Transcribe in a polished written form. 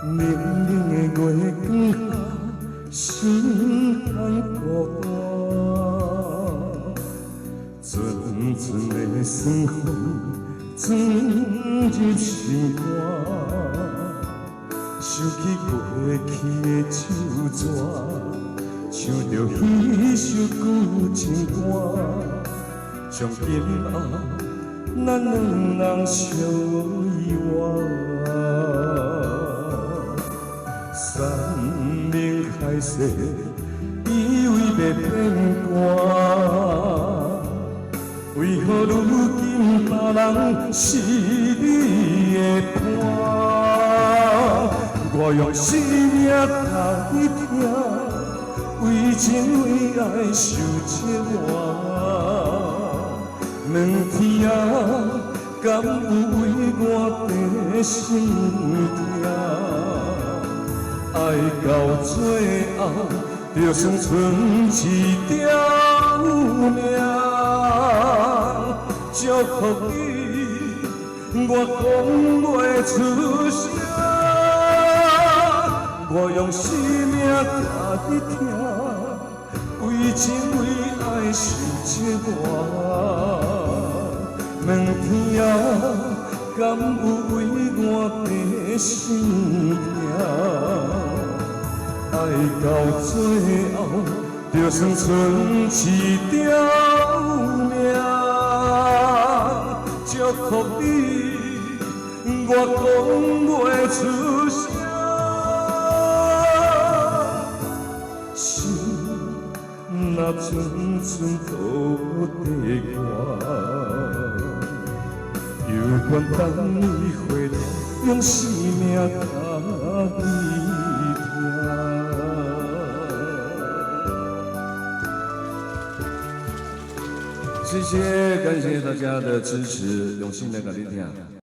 明明的月光下，心很孤单。阵阵的酸风钻入心肝，想起过去的旧纸，唱着彼首旧情歌，从今仔咱两人相依偎。三明开誓，以为要变卦，为何如今别人是你的伴？我用生命来听，为情为爱受折磨。两天敢有为我的心痛？爱到最后，就算剩一条命，祝福你，我讲袂出声。我用生命甲你听，为情为爱受折磨。两天敢有为我的心痛？爱到最后，就算剩一条命，祝福你，我讲袂出声。心若寸寸土地外，犹原等你回来，用生命甲你。谢谢，感谢大家的支持，用心来给你听。